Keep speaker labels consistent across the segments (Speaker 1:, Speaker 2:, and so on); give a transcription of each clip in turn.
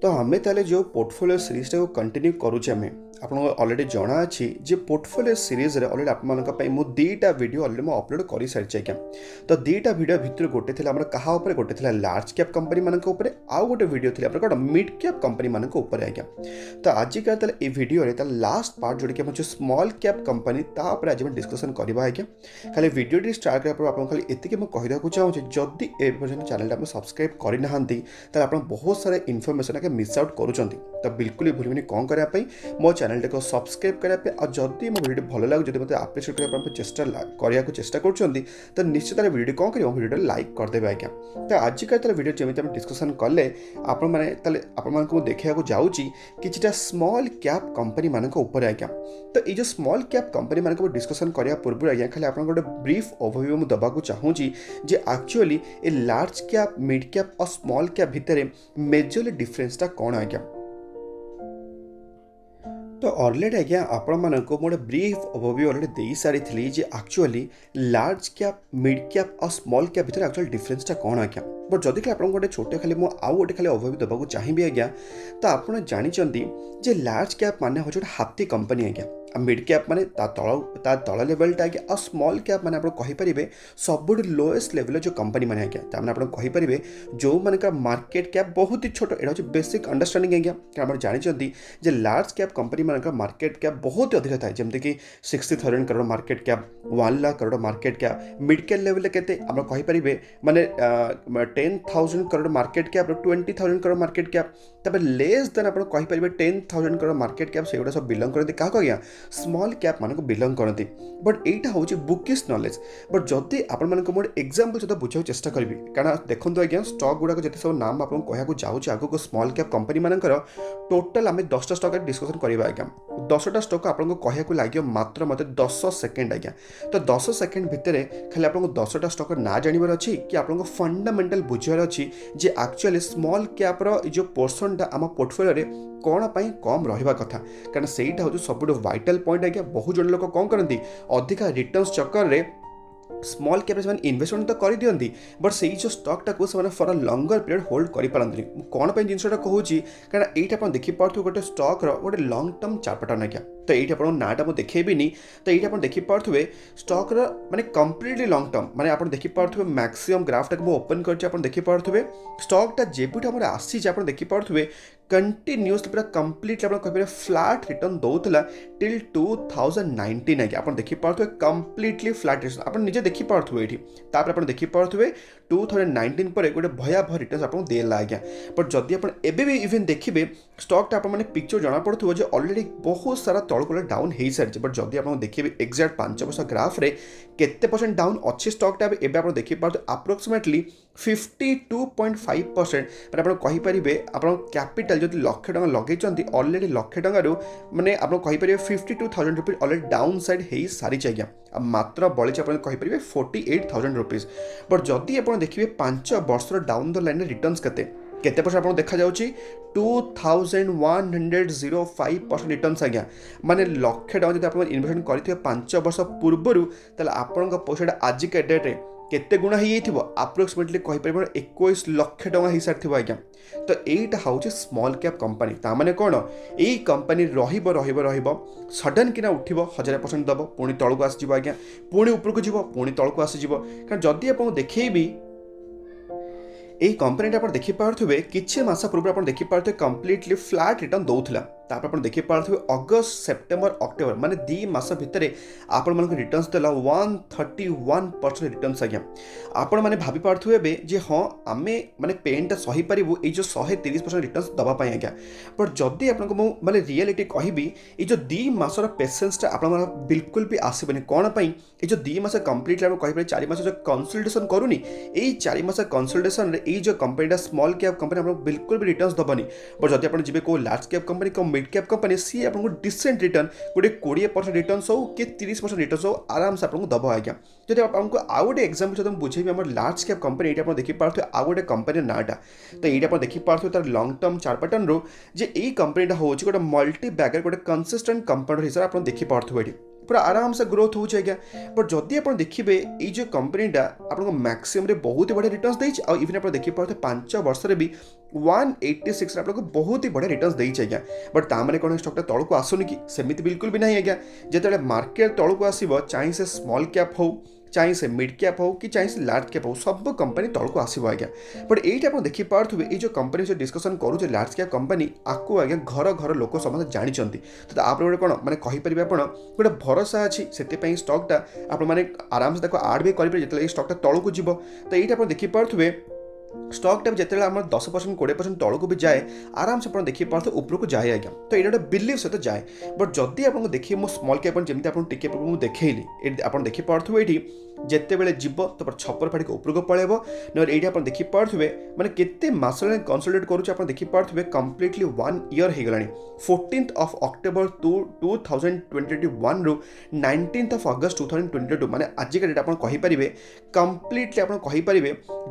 Speaker 1: तो आम ताले जो पोर्टफोलियो सीरीज को कंटिन्यू करुचे आम आपको अलरेडी जना अच्छी जे पोर्टफोलियो सीरीज अलरेडी आपको दुईटा वीडियो अलरेडी मुझे अपलोड कर सारी आज्ञा। तो दुईटा वीडियो भितर गोटे थी क्या गोटे थी लार्ज कैप कंपनी मान आउ गोटे वीडियो थी कौन मिड कैप कंपनी मान आज्ञा। तो आजिका ये वीडियो लास्ट पार्ट जोड़े जो स्मॉल कैप कंपनी आज डिस्कसन करवा आज्ञा। खाली वीडियो स्टार्ट करा खाली ये मुझे चाहूँगी जदि एपर्यंत चैनल आप सब्सक्राइब करना आप बहुत सारा इनफर्मेशन मिस आउट करुँच। तो बिल्कुल ही भूलि कौन करने मो चैनल को सब्सक्राइब करने और जदि मो वीडियो भल लगे जब मतलब आप्रिशिएट करने चेष्टा कर तो निश्चित वीडियो कौन कर वीडियो लाइक करदे आज्ञा। तो आजिका वीडियो जमी डिस्कसन कले आपको देखा जाऊँगी कि स्मॉल कैप कंपनी मान आज्ञा। तो ये जो स्मॉल कैप कंपनी मान डिस्कसन करने पूर्व आज्ञा खाली आप गोटे ब्रीफ ओवरव्यू मुझे देवाक चाहूँगी जे actually a large cap mid cap और स्मॉल कैप भितर मेजरली डिफरेंसटा कौन आज्ञा। तो ऑलरेडी आज्ञा आपण को मोटे ब्रीफ ओवरव्यू ऑलरेडी दे सारी थी जे actually large cap mid cap और स्मॉल कैप भितर एक्चुअली डिफरेंसटा कौन आज्ञा। बट जदि खाली आप गोटे छोटे खाली आउ गोटे खाली ओवरव्यू देवाक चाहिए आज्ञा। तो आप जानते जे लार्ज कैप माने हो हाथी कंपनी आज्ञा मिड कैप माने तल लेवलटा आज्ञा और स्मॉल कैप माने आप कहींपर सब लोएस्ट लेवल जो कंपनी माने आज्ञा ताने आप कहींपर जो मानका मार्केट कैप बहुत ही छोट एटा बेसिक अंडरस्टैंडिंग आज्ञा। आप जानते जे लार्ज कैप कंपनी मानका मार्केट कैप बहुत ही अधिक थाए जमती कि 60,000 crore market cap 1 lakh crore market cap mid cap level केते आप कहींपर माने 10,000 crore market cap 20,000 crore market cap तब लेस देन आप कहींपर 10,000 करोड़ मार्केट कैप से सब बिलंग करते क्या आज्ञा स्मॉल कैप मान को बिलंग करती। बट यहाँ हूँ बुकिश नॉलेज। बट जदि आप मोटे एग्जांपल सहित बुझा चेष्टा करी कारण देखो आज्ञा स्टॉक गुड़ाक जिते सब नाम आपको कहूँ जाऊँगी आगक स्मॉल कैप कंपनी मान टोटाल आम 10टा स्टॉक डिस्कसन करवा आज्ञा। 10टा स्टॉक आपको कहूँ लगे मात्र मत 10 सेकेंड आज्ञा। तो 10 सेकेंड भितर खाली आपको 10टा स्टॉक ना जानवर अच्छी कि आपको फंडामेंटल बुझार अच्छी जे एक्चुअली स्मॉल कैप्र जो पोर्सनटा आम पोर्टफोलियो कौन पाई कम रहा कथा कारण सेटा हूँ सब वाइटल पॉइंट आज्ञा। बहुत जन लोग कौन करती अधिका रिटर्न्स चक्कर रे स्मॉल कैप से इन्वेस्टमेंट तो कर दिखती बट से जो स्टॉकटा को for a langar period hold करें कौन पर जिनसा कहूँ कारण ये आप देखिपे गोटे स्टॉक गोटे लंग टर्म चार्ट पैटर्न आज्ञा। तो ये आप नाटा मुझे देखेबी तो ये आप देखिपे स्टॉक माने कंप्लीटली लंग टर्म माने आप देखिपे मैक्सिमम ग्राफटा को ओपन कर देखिपे स्टॉकटा जेबुठ आम आसी देखिपे कंटिन्यूअसली पूरा कंप्लीटली आप कह फ्लैट रिटर्न दौला टिल 2019 आज्ञा। आप देखिपे कंप्लीटली फ्लैट रिटर्न आप निजे देखिपे ये आप देखिपे 2019 पर गोटे भयावह रिटर्न आपको देला आज्ञा। बट जदि आप भी इवेन देखिए स्टॉकटा आप पिक्चर जना पड़ो जो ऑलरेडी बहुत सारा तौक डाउन हो सारी बट जदि आप देखिए एक्जाक्ट 5 वर्ष ग्राफ रे केते परसेंट डाउन अच्छी स्टॉकटा एवं आप देखिपे अप्रोक्सीमेटली 52.5% मैंने आप कहींपर आप कैपिटल जब लक्षे टका लगे ऑलरेडी लक्षे टकर मैंने आप कहींपर 52,000 रुपीज ऑलरेडी डाउन साइड हो सारी आज्ञा मात्र बड़ी आप कहींपर 48,000 रुपीज। बट जदि आप देखिए 5 वर्षर डाउन द लाइन रिटर्न्स केते परसेंट आपको देखा जाउची 2105% रिटर्न्स आज्ञा माने लक्षे टका जब आप इन्वेस्टमेंट करथिबे 5 वर्ष पूर्व ताले आपनका पैसाटा आजिका डेट रे केते गुणा हो अप्रोक्सीमेटली कहीपर 21 लाख टका हो सारी आज्ञा। तो यहीटा हूँ स्मॉल कैप कंपनी ताने कौन यही कंपनी सडन किना उठिब 1000% दब पुणी तौक आसो आज्ञा पुणी उपरको जीव पुणी तौक आसीज कारण जदि आप देखेबी यही कंपनी आप देखिपे किसी मस पूर्व आप देखिपे कंप्लीटली फ्लैट रिटर्न दौला आप देखिपे अगस्त सेप्टेम्बर अक्टोबर माने 2 मास भितर आपण मन रिटर्न्स देला 131% रिटर्न्स आज्ञा। आपण माने भाभी पार्थुबे जे हाँ आमे माने पेनटा सही पारिबु ए जो 130% रिटर्न्स दबा पाई आज्ञा। बट जदि आपनको मु माने रियलिटी कहबी ए जो 2 मासर पेशेंसटा आपण मन बिल्कुल भी आसीबनी कौन पाई ए जो 2 मास कंप्लीटली आप कहिबे 4 मास जो कंसल्टेशन करूनी ए 4 मास कंसल्टेशन रे ए जो कंपनीटा स्मॉल कैप कंपनी आपको बिल्कुल भी रिटर्न्स दबनी। बट जदि आप जिबे को लार्ज कैप कंपनी को मिड कैप कंपनी सी आपको डिसेंट रिटर्न गोटे 20% रिटर्न्स हो कि 30% रिटर्न्स हो आराम से आपको दब आज्ञा। जब आपको आउ गोटे एग्जांपल जब बुझेबी आम लार्ज कैप कंपनी ये देखिपे आउ गोटे कंपनी नाटा तो ये आप देखिपे तार लंग टर्म चार्ट पैटर्न रो जे यही कंपनीटा हूँ गोटे मल्टी बैगर गोटे कंसिस्टेंट कंपाउंडर हिसाब से आप देखिपे पूरा आराम से ग्रोथ होउछ आज्ञा बट जदि आप देखिए ये जो कंपनीटा आपको मैक्सिमम बहुत ही बढ़िया रिटर्न्स देछि आ इवन आप देखि पारते 5 वर्ष रे भी 186 आपको बहुत ही बढ़िया रिटर्न्स देछि आज्ञा बट तामने कोन स्टॉकटा तळको आसुनी कि सेमिति बिल्कुल भी नहीं आज्ञा जेतेले मार्केट तळको आसीबो चाहे से स्मॉल कैप हो चाहे से मिड कैप हो कि चाहे से लार्ज कैप हो सब कंपनी तळको आसीबो आज्ञा बट एटा आप देखि पारथुबे ए जो कंपनी से डिस्कशन करू जे लार्ज कैप कंपनी आकु आज्ञा घर घर लोक समस्त जानि चंती तो आप गोटे कोन माने कहि परिबे आपण गोटे भरोसा अछि सेते पई स्टॉकटा आप माने आराम से ताको ऐड भी करि जेतेले स्टॉकटा तळको जिवो तो एटा आप देखि पारथुबे स्टॉकटा जिते आम 10% 20% तौक भी जाए आराम से देखिए पार्थ उपरको जाए आज्ञा तो ये गोटे बिलीव सहित जाए बट जदि आप देखिए मो स्मॉल कैप जमी आप देखिए आप देखी पार्थ्वे ये जिते बड़े जीव तो छपर फाड़ी उपरको पलैब नर ये देखी पार्थ्वे मैंने केते मस कंसल्टेट करुँच देखी पार्थ्वे कंप्लीटली 1 ईयर हो गलानी 14th of October 2021 रु 19th of August 2022 माने आजिका डेट आप कहींपारे कंप्लीटली आप कहींपारे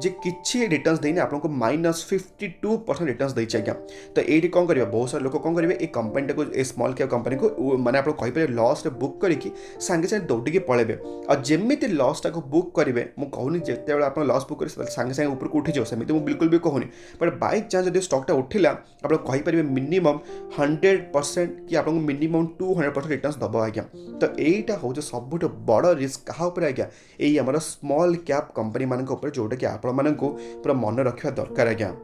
Speaker 1: जे किसी रिटर्न्स देने आपको -52% रिटर्न्स देछि आज्ञा तो ये कौन करेंगे बहुत सारे लोग कौन करेंगे ये कंपनी को ए स्मॉल कैप कंपनी को माने आप कहींपारे लॉस रे बुक करके सांगे सांगे दौड़िकी पलैबे और जमीती लॉसटा को बुक करेंगे मुझे कहूनी जिते आप लॉस बुक कर सांगे सांगे ऊपर को उठी सेमती मुझे बिल्कुल भी कहूनी बट बाई चान्स जब स्टॉकटा उठिला आप कहींपारे मिनिमम 100% कि आपको मिनिमम 200% रिटर्न्स दब आज्ञा तो यहीटा हूँ सब बड़ रिस्क क्या आज्ञा यही आम स्मॉल कैप कंपनी मान जोटा कि आपण पूरा मन रखा दरकार आज्ञा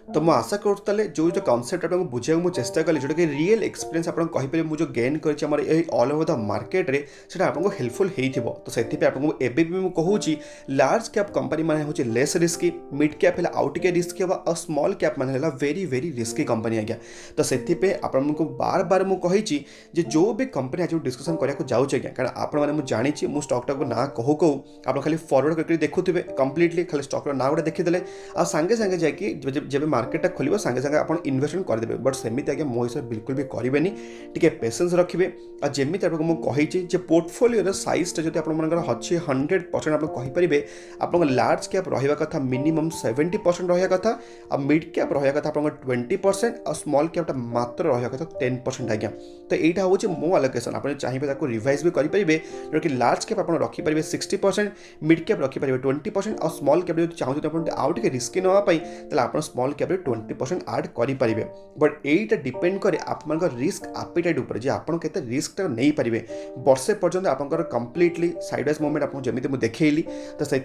Speaker 1: तो मुझे आशा करुँ जो जो कॉन्सेप्ट आपको बुझे मुझे चेष्टा कली जोटा कि रियल एक्सपीरियंस आप कहींपारे मुझे गेन कर ऑल ओवर द मार्केट रे सेटा आपको हेल्पफुल हो तो से आपको एबी भी मुझे लार्ज कैप कंपनी मान हूँ लेस रिस्की मिड कैप है आउ टे रिस्की हाँ और स्मॉल कैप मान है वेरी वेरी रिस्की कंपनी आज्ञा तो से आपको बार बार मुझे जो भी कंपनी आज डिस्कसन करने जाऊँ आज्ञा कारण आपने जानी मुझे स्टॉकटा को ना कहू कहू आप खाली फॉरवर्ड करके देखुवे कंप्लीटली खाली स्टॉक ना गोटे देखीदे आ सांगे सांगे जाकि जब मार्केटा खोल सांगे सांगे आप इन्वेस्टमेंट करदे बट सेमती आगे मो हिसाब बिल्कुल भी करेंगे टी पेसेंस रखिए और जमी आपको मुझे पोर्टफोलियो सैजटा जब अच्छी 100% आप कहींपारे आप लार्ज कैप रहा कथा मिनिमम 70% रहा कथा और मिड कैप रहा कथा आप 20% और स्मॉल कैपटा मात्र रहा कथा 10% आज्ञा तो यहाँ हूँ मो आलोकेशन आप चाहिए रिवाइज भी करेंगे जो कि लार्ज कैप आप रखिपारे 60% मिड कैप रखिपारे 20% और स्मॉल कैप जो चाहते आउ टे रिस्की नापी आप स्मॉल कैप 20% ऐड करेंगे बट यहीटा डिपेंड करे आप रिस्क एपेटाइट उपर जे आप केते रिस्क नहीं पारे वर्षे पर्यंत आप कंप्लीटली साइडवाइज मूवमेंट आपको जमी मुझे देखली तो से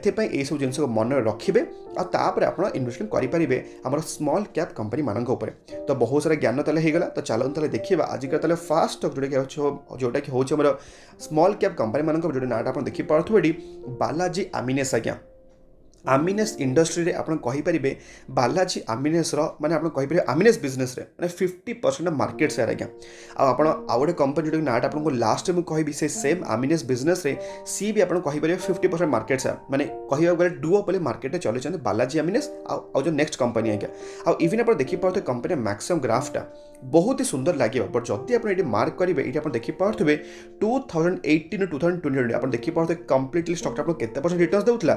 Speaker 1: सब जिन को मन रखिए और आप इन्वेस्टमेंट करेंगे आम स्मॉल कैप कंपनी मान तो बहुत सारा ज्ञान ताले होगला तो चलो देखिए आजिका फास्ट जोटा कि हूँ स्मॉल कैप कंपनी मान जो नाटा आप देखिए बालाजी आमिनेस आज्ञा आमिनेस इंडस्ट्री रे आपण कहींपारे बालाजी आमिनेस माने आपण कहींपारे आमिनेस बिजनेस रे माने 50% मार्केट शेयर आज्ञा आपण आउ गोटे कंपनी जो नाटा आपको लास्ट में कहबी से सेम आमिनेस बिजनेस रे सी भी आपण कहींपारे 50% मार्केट शेयर माने कहबा गले डुओपोली मार्केट रे चले बालाजी आमिनेस आ जो नेक्स्ट कंपनी आज्ञा आ इवन आप देखि पारते कंपनी मैक्सिमम ग्राफटा बहुत ही सुंदर लगे बट जदि आप मार्क करेंगे ये आप देखी पारे 2018 टू 2020 आप देखी पारे कंप्लीटली स्टॉक आपको केते परसेंट रिटर्न्स देउथला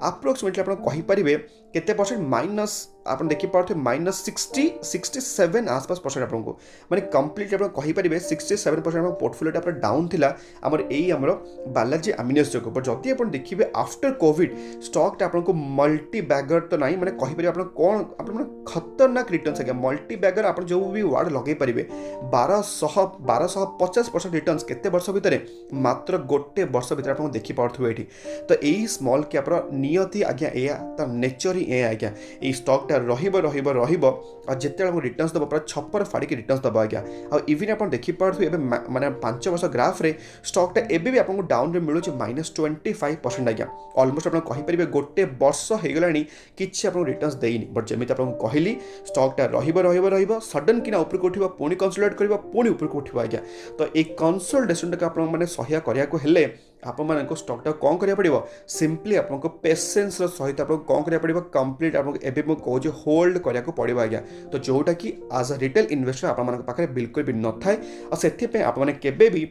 Speaker 1: अप्रोक्सीमेटली आप कहींपारे केते परसेंट माइनस आप देखी पारे -67 आसपास परसेंट आपको माने कंप्लीटली आप कहींपारे 67% पोर्टफोलियो आप डाउन थिला आमर एई आमर बालाजी आमिनेस जो बट जदि आप देखिए आफ्टर कोविड स्टॉक आपको मल्टी बैगर तो नहीं माने कहींपारे आप कौन आप खतरनाक रिटर्न्स आज्ञा मल्टी बैगर आप जो भी वार्ड लगे पारे 1250% रिटर्न्स केते वर्ष भितर मात्र गोटे वर्ष भितर आप देखी पारे ये तो यही स्मॉल कैप्र नियति आज्ञा या तार नेचर ही आज्ञा ये स्टॉक और जिते रिटर्न्स दब पूरा छपर फाड़ी रिटर्न्स दब आज्ञा आ इवन आप देखिए माने 5 वर्ष ग्राफ रे स्टॉकटा एबे भी आपको डाउन रे मिलूँ -25% आज्ञा ऑलमोस्ट आप कहींपारे गोटे वर्ष हो गलानी किसी आप रिटर्न्स देनी बट जमी आपको कहली स्टॉकटा रही सडन कि ऊपर को उठा पुणी कनसोलिडेट कर पुणी ऊपर को उठा आज्ञा तो ये कनसोलिडेशन को आप सह्य करने आपको स्टॉकटा कौन करा पड़ो सिंपली आपको पेसेंस सहित आप कौन करा पड़ो कंप्लीट आपको एवं कहे होल्ड करा पड़ो आज्ञा तो जोटा कि आज अ रिटेल इन्वेस्टर आप बिल्कुल भी न थाए और से आपने केबे भी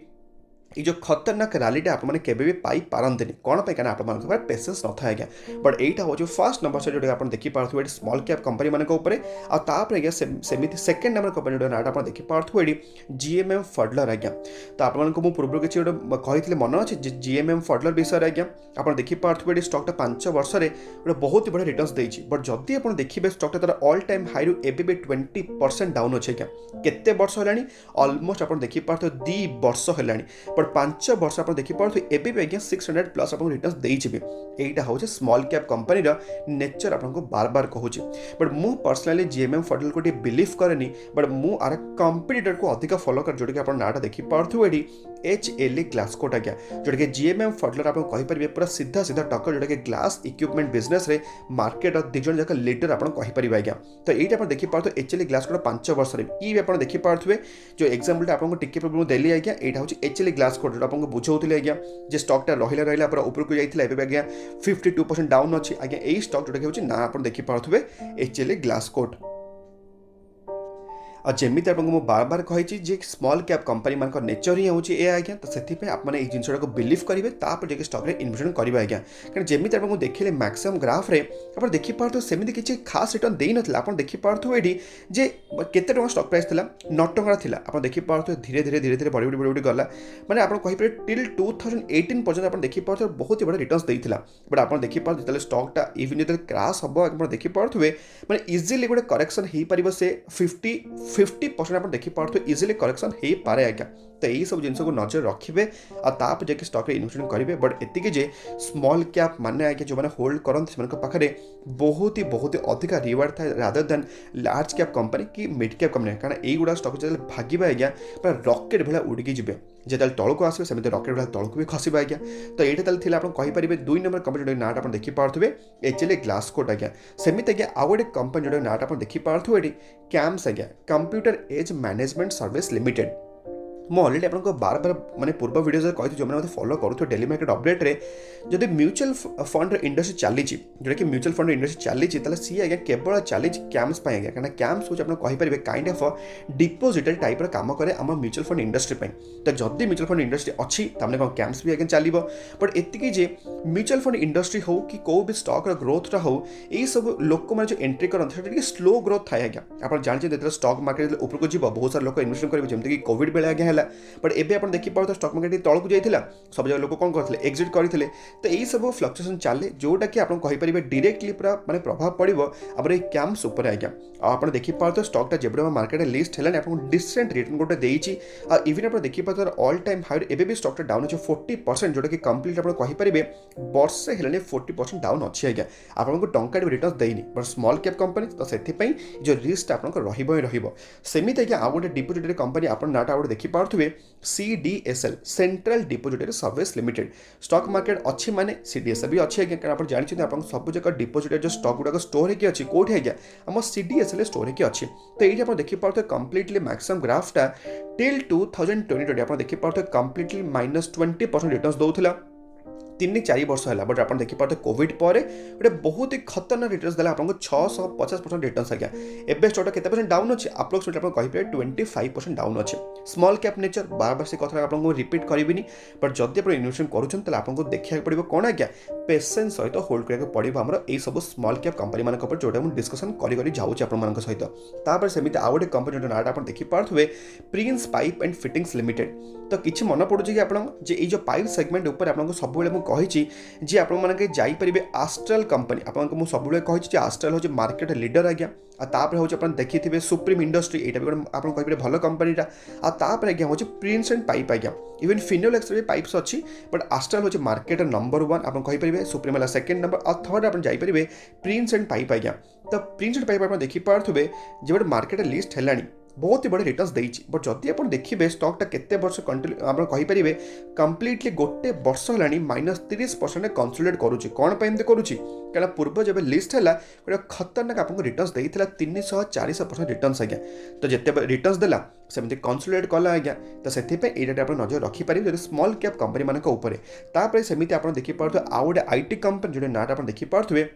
Speaker 1: ये जो खतरनाक रैलीटा आपने केवे भी पाई पारंतनी कौन पे कहना आप पेसेंस न था आज्ञा बट एटा हो जो फर्स्ट नंबर से जो आप देखि पार्थु स्मॉल कैप कंपनी मान ऊपर आ तापर आज्ञा सेमिति सेकंड नंबर कंपनी जो नाटा आप देखि पार्थु एडी जीएमएम फडलर आज्ञा तो आप मु पूर्व किसी गोटे कही मन अच्छे जीएमएम फडलर विषय आज्ञा आप देखि पार्थु एडी स्टॉकटा 5 वर्ष में गोटे बहुत ही बड़ा रिटर्न्स देछि बट जदि आप देखिए स्टॉकटा तार ऑल टाइम हाई रु एबे भी 20% डाउन अच्छे आज्ञा केते वर्ष हेलानी ऑलमोस्ट आप देखि पार्थु 2 वर्ष हेलानी बट 5 वर्ष आप देखि पार्थु एबे भी आज्ञा 600 प्लस आप रिटर्न्स देइछिबे एटा हो स्मॉल कैप कंपनी रो नेचर आपको बार बार कहूँ बट मु पर्सनली जीएमएम फडल को बिलीव करेनी बट मु आर कंपिटिटर को अधिक फॉलो कर जोटा कि आप नाटा देखि पार्थु एडी HLE ग्लासकोट आज्ञा जोटा कि जीएमएम फडलर आप कहि पूरा सीधा सीधा टक्कर जोटा कि ग्लास इक्विपमेंट बिजनेस रे मार्केट और दिजन जाक लीडर आप कहि परिबे आज्ञा तो एटा आप देखि पार्थु HLE ग्लासकोट 5 वर्ष रे ई आप देखि पार्थुवे जो एग्जांपल आपको टिके पूर्व देली आज्ञा एटा हो HLE ग्लासकोट जो आपको बुझौथिले आज्ञा जे स्टॉकटा रहिला पूरा ऊपर को जाइथिला एबे आज्ञा 52% डाउन अछि आज्ञा एई स्टॉक जोटा कि होछि ना आप देखि पार्थुवे HLE ग्लासकोट और जमी आपको बार बार कही जे स्मॉल कैप कंपनी मान नेचर ही हूँ ये आज्ञा तो से आपने जिनसा को बिलीव करेंगे तापर जो स्टॉक रे इन्वेस्टमेंट करेंगे आज्ञा कारण जमी आपको देखिले मैक्सिमम ग्राफ रे आप देखि पार्थु सेमिति किछि खास रिटर्न देई नथिला आप देखि पार्थु एडी जे केते टका स्टॉक प्राइस थिला 9 टका थिला आप देखि पार्थु धीरे धीरे बढ़ी गला माने आप कहि पर टिल 2018 पर्यंत आप देखि पार्थु बहुत ही बड़ा रिटर्न्स देइथिला बट आप देखि पार्थु जतले स्टॉकटा इवन जतले क्रैश हबो आप देखि पार्थु माने इजीली गोटे करेक्शन हे परिबो से 50% आप देखि पार्थु इजीली करेक्शन हो पारे आज्ञा तो यही सब जिन को नजर रखिए और तापर जाके स्टॉक रे इन्वेस्टमेंट करेंगे बट एतिके जे स्मॉल कैप माने आज्ञा जो मैंने होल्ड करते से पाखे बहुत ही अधिक रिवार्ड था rather than large cap company कि मिड कैप कंपनी कारण युवा स्टॉक जो भागे आज्ञा पूरा रकेट भाया उड़की जी जो तौक आसवे सेमती रकेट भाया तौक भी खसब आज्ञा तो ये कहींपारे 2 नंबर कंपनी नाटा आप देखिपे HLE ग्लासकोट आज्ञा सेमती आज्ञा आउ गोटे कंपनी जो नाटा आप देखिपे कैम्स आज्ञा computer age management service limited मु अलरेडी आपको बार बार माने पूर्व वीडियो कही जो मैंने फॉलो करूँ डेली मार्केट अपडेट रे जदि म्यूचुअल फंड इंडस्ट्री चली जोटा कि म्यूचुअल फंड इंडस्ट्री चली सी आज्ञा केवल चली कैम्स आज्ञा कारण कैम्स हूँ आप कहींपारे काइंड ऑफ डिपोजिटरी टाइप काम करे आम म्यूचुअल फंड इंडस्ट्री तो जदि म्यूचुअल फंड इंडस्ट्री अच्छी तमें कौन कैम्स भी आज्ञा चलो बट एतिकी जे म्यूचुअल फंड इंडस्ट्री हो कि कौ भी स्टॉक ग्रोथ हो यही सब लोक मैंने जो एंट्री करते स्लो ग्रोथ थाए आज्ञा आप जानते स्टॉक मार्केट ऊपर को बहुत सारा लोक इन्वेस्टमेंट करेंगे जमीक कोविड बेले आज्ञा है बट एबे आप देखिए स्टॉक मार्केट तौक जाइए सब जगह लोक कौन करते एक्जिट करते तो यही सब फ्लक्चुएसन चले जोटा कि आप कहींपारे डायरेक्टली पूरा माने प्रभाव पड़ो आम कैम्स उपर आज्ञा आप देखिए स्टॉकटा जब मार्केट लिस्ट है आपको डिसेंट रिटर्न गोटे देती इवन आप देखिए ऑल टाइम हाई एबे भी स्टॉकटा डाउन अच्छे 40% जोटा कि कंप्लीट आप कहींपारे वर्षे है 40% डाउन अच्छी आज्ञा आपको टंका रिटर्न देनी बट स्मॉल कैप कंपनी तो से जो रिस्क आप सेमती आज्ञा आउ गोटे डिपोजिटरी कंपनी आप नाटा आउ देखिपे CDSL central depository service limited stock market अच्छी माने CDSL भी अच्छी आज्ञा कारण आप जानते आप सब जगह डिपोजिटरी जो स्टॉक गुड़ाक स्टोर होगी अच्छी कौटे आज्ञा आम CDSL स्टोर होगी अच्छी तो ये आप देखिपे कंप्लीटली मैक्सिमम ग्राफटा टिल 2020 आप देखिपे कंप्लीटली -20% रिटर्न्स दौला 3-4 वर्ष है बट आप देखिए कोविड पर गोटे बहुत ही खतरनाक रिटर्न्स देला आपको 650% रिटर्न्स आज्ञा एबे स्टॉक केते परसेंट डाउन अच्छे अप्रोक्सीमेटली आप कहींपारे 25% डाउन अच्छे स्मॉल कैप नेचर बार बार से कथा आपको रिपीट करेंगे बट जब आप इन्वेस्टमेंट करूँ आपको देखा पड़ो कौन आज्ञा पेसेंस सहित होल्ड करा पड़ो आम यही सब स्मॉल कैप कंपनी मान जोटा मुझे डिस्कसन कर जाऊँगी आप सहित तापर सेमती आउ गोटे कंपनी जो नाटा आप देखिपे Prince Pipe and Fittings Limited तो किसी मन पड़ू कि आप जो पाइप सेगमेंट उपर आपको सब कही जे आपके जाइपारे आस्ट्रल कंपनी आपको सब कही आस्ट्रल हूँ मार्केट लीडर आज्ञा तापर हूँ आप देखिए सुप्रीम इंडस्ट्री यहाँ भी आप कहींपारे भल कंपनीटा तापर आज्ञा हूँ प्रिंस एंड पाइप आज्ञा इवन फिनोलेक्स भी पाइप्स अच्छी बट आस्ट्रल हूँ मार्केट नंबर 1 आप कहींपारे सुप्रीम है सेकेंड नंबर और थर्ड आप जाइपारे प्रिंस एंड पाइप आज्ञा तो प्रिंस एंड पाइप आप देखिपे जो मार्केट लिस्ट है बहुत ही बड़े रिटर्न्स देती बट जदि आप देखिए स्टॉकटा केते वर्ष कंटिन्यू आप कहींपारे कंप्लीटली गोटे वर्ष है -30% कंसोलिडेट करुच्ची कौन पर एमती करुच्ची क्या पूर्व जब लिस्ट है गोटे खतरनाक आपको रिटर्न्स देता 300-400% रिटर्न्स आज्ञा तो जिते रिटर्न्स देला सेमती कंसोलिडेट कला आज्ञा तो से आप नजर रखिपारे स्मॉल कैप कंपनी मान सेमती आप देखिए आउ गोटे IT कंपनी जो नाटा आप देखिपे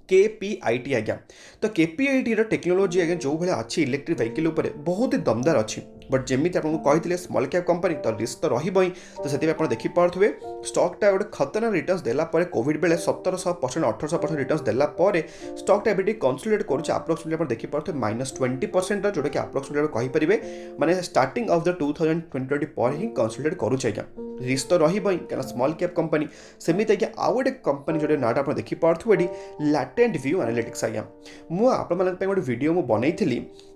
Speaker 1: KPIT आज्ञा। तो KPIT टेक्नोलोजी आज्ञा जो भाई अच्छी इलेक्ट्रिक व्हीकल उपर बहुत ही दमदार अच्छी। बट जमी आपको कही स्मॉल कैप कंपनी तो रिस्क तो रही तो से आप देखिपे स्टॉकटा गोटे खतरनाक रिटर्न्स देला कोविड बेले 1700% 1800% रिटर्न्स देला स्टॉकटा एबे कंसोलिडेट करुचे अप्रोक्सीमेटली आप देखिपे -20% जोटा कि अप्रोक्सीमेटली कहींपरे माने स्टार्टिंग ऑफ द 2020 पर ही कंसोलिडेट करुचे आज्ञा। रिस्क तो रही क्या स्मॉल कैप कंपनी सेमती आज्ञा आउ गोटे कंपनी जो नाटा आप देखिपे लैटेंट व्यू एनालिटिक्स आज्ञा। मुझे गोटे वीडियो मु बनई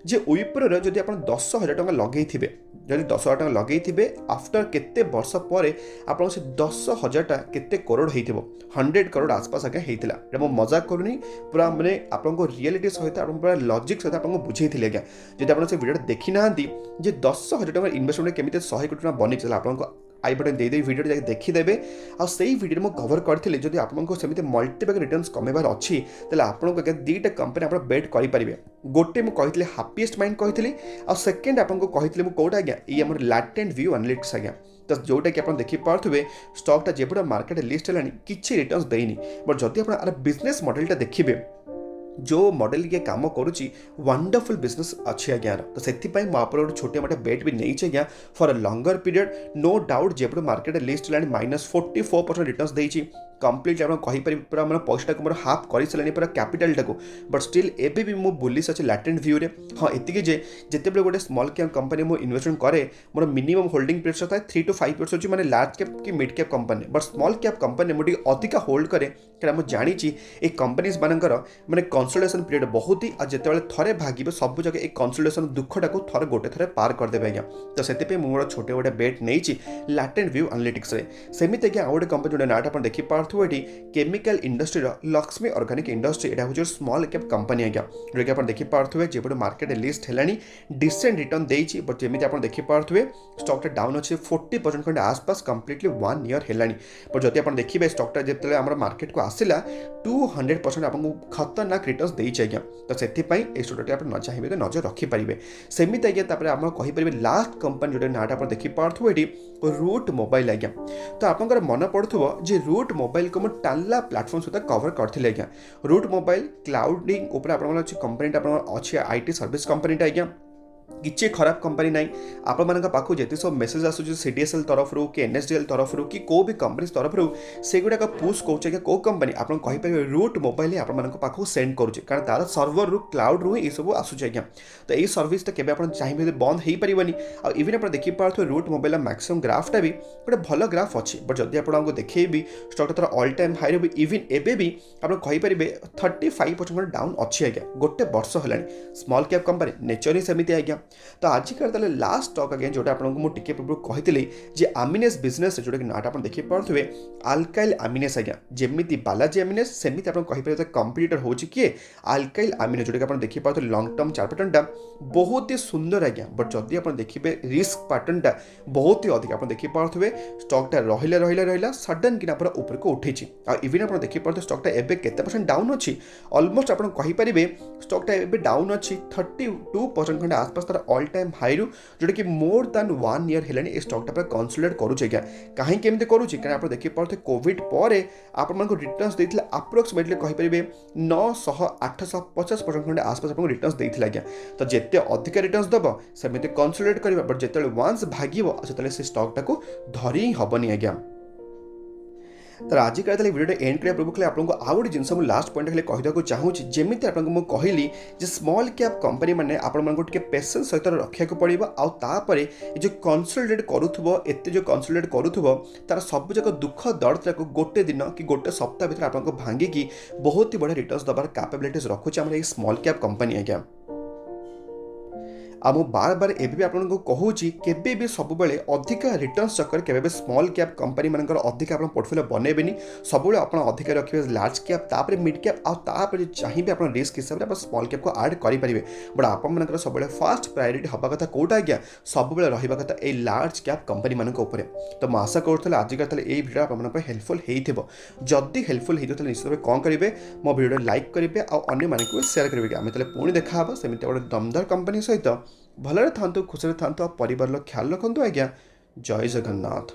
Speaker 1: जे विप्रो जदि आप 10,000 टଙ୍କା लगे जदि 10,000 टଙ୍କା लगे आफ्टर केते वर्ष पर आप 10,000 टा केते करोड़ हो 100 करोड़ आसपास आगे होता। मो मजाक करूनी पूरा मैंने आपको रियलिटी सहित पूरा लॉजिक सहित आपको बुझे आज्ञा। जब आप वीडियो देखी ना 10,000 टଙ୍କା इन्वेस्टमेंट केमी 100 कोटी टଙ୍କା बनी आपको आई बटन दे वीडियो जाके देखीदेवे आई वीडियो में कवर करते जब आपको सेमती मल्टीपैक रिटर्न्स कमेबार अच्छी तेल आपको दुईटा कंपनी आप बेट करेंगे। गोटे मुझे कही हैप्पीएस्ट माइंड कही आ सेकेंड आपको कही कौटा आज्ञा ये आम लैटेंट व्यू एनालिटिक्स आज्ञा। तो जोटा कि आप देखिपे स्टॉकटा जेपटा मार्केट लिस्ट है किसी रिटर्न्स देनी बट जदि आप बिजनेस मॉडलटा देखिए जो मॉडल ये काम करुच्ची वंडरफुल बिजनेस अच्छी आज्ञा। तो से गोटे छोटे मोटे बेट भी नहीं आज्ञा for a longer period no doubt जेपटे मार्केट लिस्ट है -44% रिटर्न्स देती कम्प्लीटली आप कहीपर पूरा मैंने पैसा को हाफ कर सारे पूरा कैपिटल टाक बट स्टिल एबे भी मो बुलिश अच्छे लैटेंट व्यू रे। हाँ एति जे जितेबाला गोटे स्मॉल कैप कंपनी मो इन्वेस्टमेंट करे मोर मिनिमम होल्डिंग पीरियड था 3 to 5 years मैंने लार्ज कैप कि mid cap company but small cap company मुझे अधिका होल्ड करे क्या मुझे जानी ये कंपनीज मानकर मैंने कंसोलिडेशन पीरियड बहुत ही जिते थे भागे सब जगह एक कंसोलिडेशन दुखटा को थे गोटे थर पार करदे आज्ञा। तो से मोर छोटे गोटे बेट नहीं लैटेंट व्यू एनालिटिक्स सेमती आज्ञा आउ गोटे कंपनी जो नाटा आप देखिपे chemical industry Laxmi organic industry यहाँ हूँ स्मॉल कैप कंपनी आज्ञा जो कि आप देखिपे जो मार्केट लिस्ट है डिसेंट रिटर्न देती बट जमी आप देखिपे स्टॉकटा डाउन अच्छे 40% खंडे आसपास कम्प्लीटली 1 year है बट जब आप देखिए स्टॉकटा जिते आम मार्केट को आसला 200% आपको खतरनाक रिटर्न्स देती आज्ञा। तो से स्टॉकटा आप न चाहिए तो नजर रखिपारे सेमती आज्ञा आप कहीपर लास्ट कंपनी जो नाटा आप देखिपे रूट मोबाइल आज्ञा। तो आप मन पड़ो जे रूट मोबाइल को मैं टाला प्लाटफर्म सहित कवर करते आज्ञा। रूट मोबाइल क्लाउडिंग उपर आप कंपनी अच्छी आईटी सर्विस कंपनीटा आज्ञा किसी खराब कंपनी ना आपण पाखु जिते सब मेसेज आसूँ सीडीएसएल तरफ रू कि एनएसडीएल तरफ रू कि को भी कंपनी तरफ रू से गुड़ाक पुश कौचे कौ कंपनी आप कहीपर रूट मोबाइल आपण पाखु सेंड करुचे कारण तार सर्वर रू क्लाउड रू ये सब आसूँ आज्ञा। तो यही सर्विसटा केबे आप चाहिए बंद हो पारनि आ इवन आप देखिपे रूट मोबाइल मैक्सिमम ग्राफटा भी गोटे भल ग्राफ अच्छी बट जब आपको देखेबी स्टॉक तार ऑल टाइम हाई भी इवन एबे भी आप कहीपर 35% डाउन अच्छी आज्ञा गोटे वर्ष है स्मॉल कैप कंपनी नेचर ही सेमती आज्ञा। तो आजिकार ताले लास्ट स्टॉक आगे जोटा आपको मुझे पूर्व कही जे आमिनेस बिजनेस जोटा कि नाटा आप देखिपे अल्काइल आमिनेस आज्ञा जमी बालाजी आमिनेस सेमती आप कहीपर कंपिटिटर हो किए अल्काइल आमिनेस जोटा कि आप देखिपे लॉन्ग टर्म चार्ट पैटर्नटा बहुत ही सुंदर आज्ञा बट जदि आप देखिए रिस्क पैटर्नटा बहुत ही अधिक आप देखिपे स्टॉकटा रहा सडन कि पूरा ऊपर को उठी इवन आप देखिपे स्टॉकटा एबे केते परसेंट डाउन अच्छी ऑलमोस्ट आप कहींपारे स्टॉकटा एबे डाउन अच्छी 32% खंडे आसपास तार ऑल टाइम हाई रू जोटा कि मोर दैन 1 year है स्टॉकटा पूरा कंसोलिडेट करुचे क्या कहीं केमती करुचे क्या आप देखिपे कोविड पर आपको रिटर्न्स देते अप्रोक्सीमेटली कहींपारे 900-850% खंडे आसपास आपको रिटर्न्स देते आज्ञा। तो जिते अधिक रिटर्न्स दब सेमती कंसोलिडेट करवा बट जिते वन्स भागव से स्टॉकटा को धरी हेनी आज्ञा। तो आज का वीडियो एंड करने पूर्व आपको आउ गोटे जिन लास्ट पॉइंट खाली कहीदेक चाहूँगी जमी आपको कहली स्मॉल कैप कंपनी मैंने आपको पेसेंस सहित रखा पड़ो आउे जो कंसोलिडेट करूब एत जो कंसोलिडेट करूब तार सब जाक दुख दर्द को गोटे दिन कि गोटे सप्ताह भर आपको भांगिकी बहुत ही बढ़िया रिटर्न्स दबार कैपेबिलिटीज रखुचे आम स्मॉल कैप कंपनी आज्ञा। आ बार बार एबी आपको कहूँ केबे भी सब अधिक रिटर्न्स चक्कर के स्मॉल कैप कंपनी मानकर अधिक आप पोर्टफोलियो बनइबेनी सब अधिक रखिए लार्ज कैप तापर मिड कैप आपर चाहिए आप रिस्क हिसाब से आप स्मॉल कैप को आड करेंगे बट आप सब फास्ट प्रायोरिटी हवा कथा कौटा आज्ञा सब रहा कथा ये लार्ज कैप कंपनी मान तो मैं आशा करूँ आज का ये भिडियो आप हेल्पफुल होदी हेल्पफुल होता निश्चित कौन करेंगे मो भिडियो लाइक करेंगे आने मानक सेयार करेंगे आम पुणी देखा सेमती गोटे दमदार कंपनी सहित भलरे थांतु खुशी थांतु परिवार ख्याल रखु आज्ञा। जय जगन्नाथ।